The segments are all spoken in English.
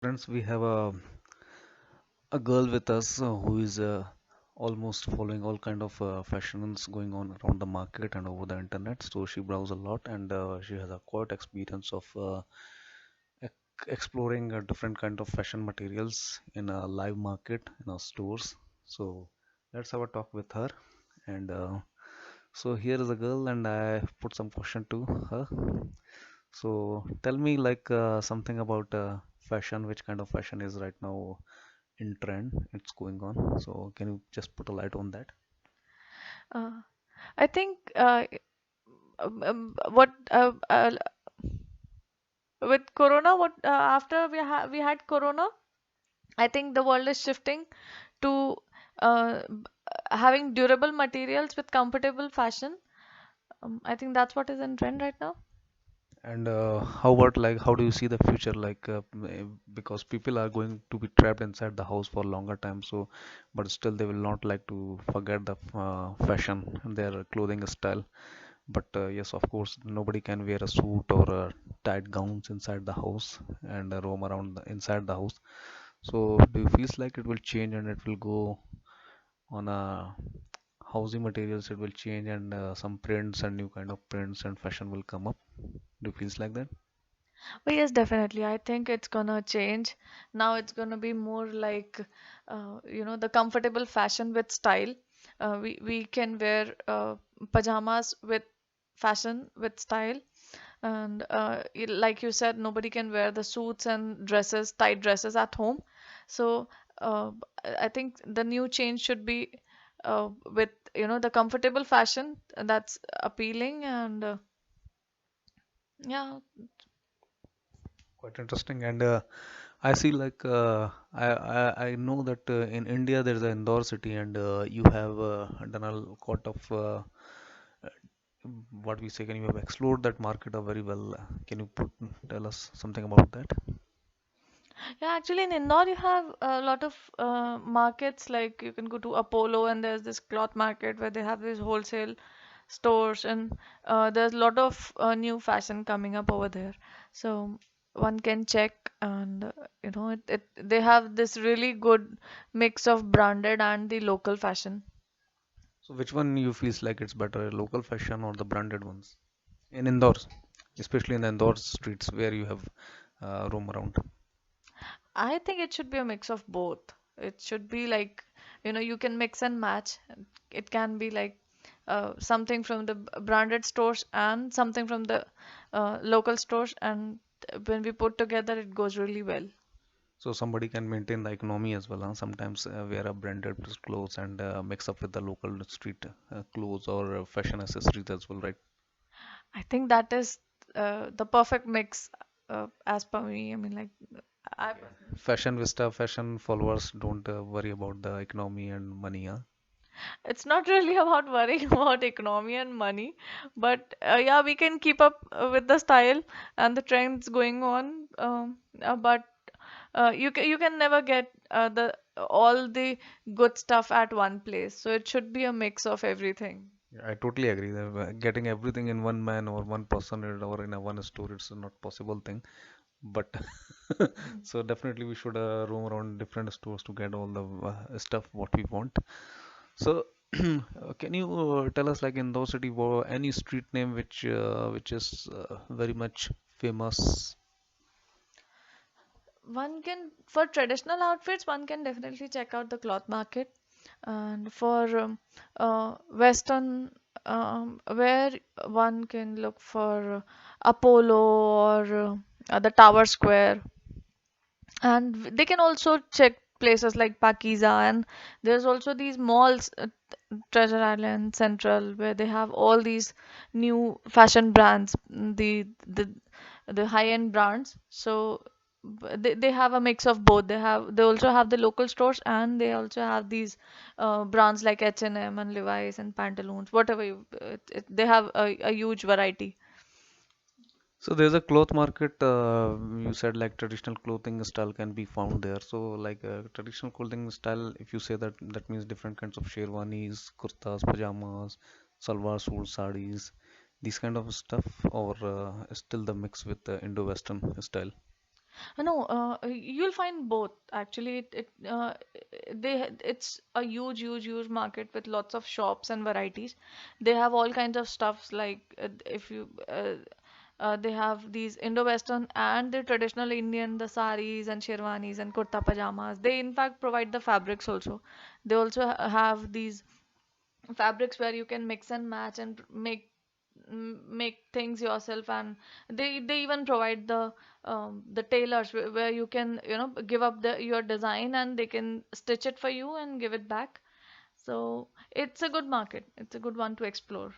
Friends, we have a girl with us who is almost following all kind of fashions going on around the market and over the internet. So she browses a lot and she has a quite experience of exploring different kind of fashion materials in a live market in our stores. So let's have a talk with her. And so here is a girl, and I put some question to her. So tell me like something about fashion, which kind of fashion is right now in trend, it's going on. So can you just put a light on that? Uh, I think what with Corona, what after we had Corona, I think the world is shifting to having durable materials with comfortable fashion. I think that's what is in trend right now. And how about like how do you see the future like because people are going to be trapped inside the house for longer time, so but still they will not like to forget the fashion and their clothing style. But yes, of course, nobody can wear a suit or tight gowns inside the house and roam around inside the house. So do you feel like it will change and it will go on a housing materials, it will change and some prints and new kind of prints and fashion will come up? Do you feel like that? But yes, definitely. I think it's gonna change. Now it's gonna be more like, the comfortable fashion with style. We can wear pajamas with fashion with style, and like you said, nobody can wear the suits and dresses, tight dresses at home. So I think the new change should be with the comfortable fashion that's appealing and yeah. Quite interesting. And I see like I know that in India there is an Indore city and you have done a lot of what we say. Can you have explored that market very well? Can you tell us something about that? Yeah, actually, in Indore, you have a lot of markets. Like you can go to Apollo, and there's this cloth market where they have these wholesale stores, and there's a lot of new fashion coming up over there. So one can check, and they have this really good mix of branded and the local fashion. So which one you feels like it's better, local fashion or the branded ones in Indore, especially in the Indore streets where you have roam around? I think it should be a mix of both. It should be like, you can mix and match. It can be like something from the branded stores and something from the local stores, and when we put together, it goes really well. So somebody can maintain the economy as well, huh? Sometimes wear a branded clothes and mix up with the local street clothes or fashion accessories as well, right? I think that is the perfect mix as per me. I mean, like, I Okay. Fashion Vista, fashion followers don't worry about the economy and money, huh? It's not really about worrying about economy and money, but yeah, we can keep up with the style and the trends going on. But you can never get the all the good stuff at one place. So it should be a mix of everything. Yeah, I totally agree that getting everything in one man or one person or in a one store, it's not possible thing. But so definitely we should roam around different stores to get all the stuff what we want. So can you tell us like in those city any street name which is very much famous? One can, for traditional outfits, one can definitely check out the cloth market. And for Western, where one can look for Apollo or the Tower Square. And they can also check places like Pakiza, and there's also these malls, Treasure Island, Central, where they have all these new fashion brands, the high-end brands. So they have a mix of both. They also have the local stores, and they also have these brands like H&M and M and Levi's and Pantaloons, whatever they have a huge variety. So there's a cloth market. You said like traditional clothing style can be found there. So like traditional clothing style, if you say that, that means different kinds of sherwanis, kurtas, pajamas, salwar suits, sarees, these kind of stuff, or still the mix with the Indo-Western style. No, you'll find both. Actually, it's a huge, huge, huge market with lots of shops and varieties. They have all kinds of stuffs like if you they have these Indo-Western and the traditional Indian, the saris and sherwanis and kurta pajamas. They in fact provide the fabrics also. They also have these fabrics where you can mix and match and make things yourself, and they even provide the tailors where you can give up your design and they can stitch it for you and give it back. So it's a good market, it's a good one to explore.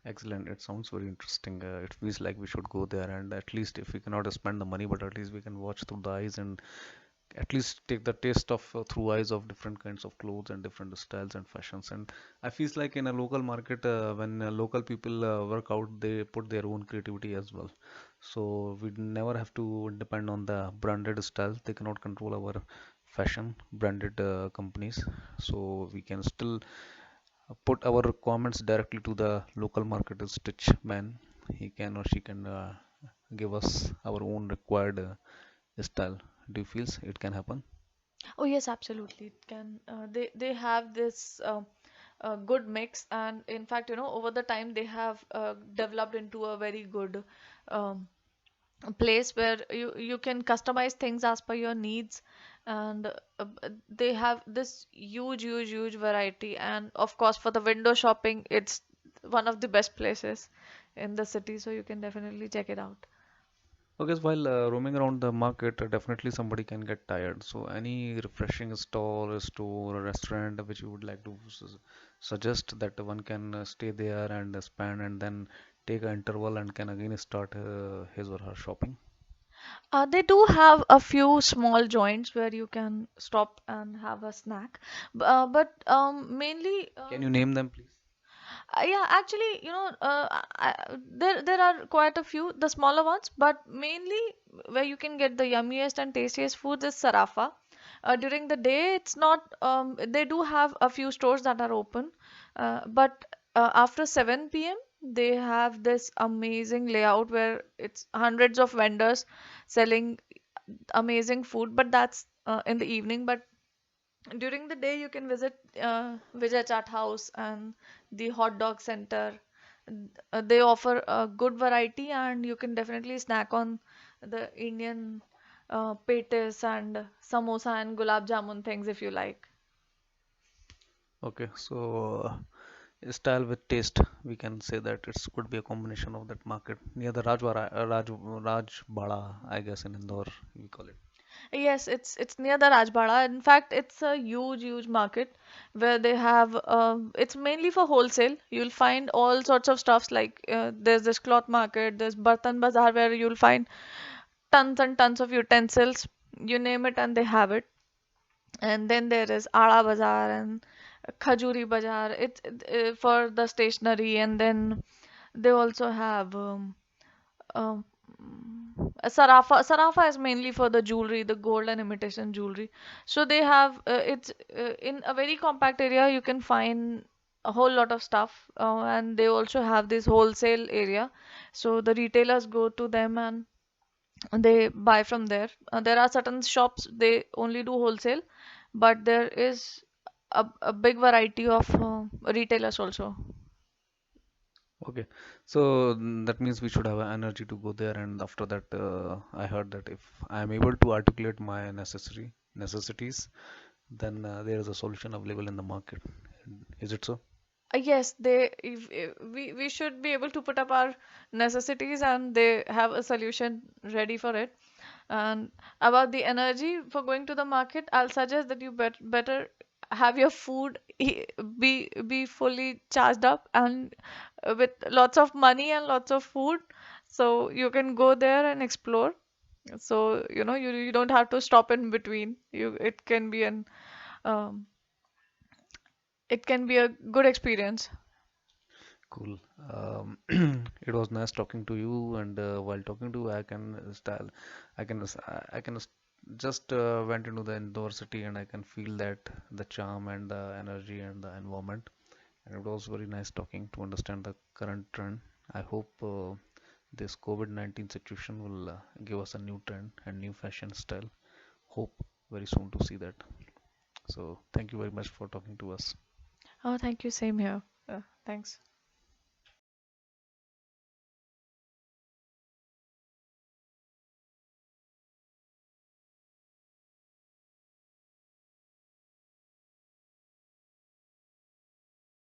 Excellent. It sounds very interesting. It feels like we should go there, and at least if we cannot spend the money, but at least we can watch through the eyes and at least take the taste of through eyes of different kinds of clothes and different styles and fashions. And I feels like in a local market, when local people work out, they put their own creativity as well. So we never have to depend on the branded styles. They cannot control our fashion branded companies. So we can still put our requirements directly to the local market stitch man. He can or she can give us our own required style. Do you feel it can happen? Oh yes, absolutely. It can. They have this good mix, and in fact, over the time they have developed into a very good um, a place where you can customize things as per your needs, and they have this huge, huge, huge variety. And of course, for the window shopping, it's one of the best places in the city, so you can definitely check it out. Because while roaming around the market, definitely somebody can get tired. So any refreshing stall, a store, a restaurant which you would like to suggest that one can stay there and spend and then take an interval and can again start his or her shopping. They do have a few small joints where you can stop and have a snack, but mainly. Can you name them, please? Yeah, actually, there are quite a few, the smaller ones, but mainly where you can get the yummiest and tastiest foods is Sarafa. During the day, it's not. They do have a few stores that are open, but after 7 p.m. they have this amazing layout where it's hundreds of vendors selling amazing food. But that's in the evening. But during the day, you can visit Vijay Chaat House and the hot dog center. They offer a good variety, and you can definitely snack on the Indian petis and samosa and gulab jamun things if you like. Okay, so style with taste, we can say that it could be a combination of that market near the Rajbara, I guess in Indore we call it. Yes, it's near the Rajbara. In fact, it's a huge, huge market where they have. It's mainly for wholesale. You'll find all sorts of stuffs like there's this cloth market, there's Bartan Bazaar where you'll find tons and tons of utensils. You name it, and they have it. And then there is Ala Bazaar and Khajuri Bazaar. It's for the stationery, and then they also have um, Sarafa. Sarafa is mainly for the jewelry, the gold and imitation jewelry. So they have it's in a very compact area. You can find a whole lot of stuff, and they also have this wholesale area. So the retailers go to them and they buy from there. There are certain shops they only do wholesale, but there is a big variety of retailers also. Okay, so that means we should have energy to go there, and after that, I heard that if I am able to articulate my necessities, then there is a solution available in the market. Is it so? Yes, if we should be able to put up our necessities and they have a solution ready for it. And about the energy for going to the market, I'll suggest that you better have your food be fully charged up and with lots of money and lots of food, so you can go there and explore. So you don't have to stop in between. You um, it can be a good experience. Cool. It was nice talking to you, and while talking to you, I can just went into the Indore city, and I can feel that the charm and the energy and the environment. And it was very nice talking to understand the current trend. I hope this COVID-19 situation will give us a new trend and new fashion style. Hope very soon to see that. So thank you very much for talking to us. Oh, thank you. Same here. Thanks.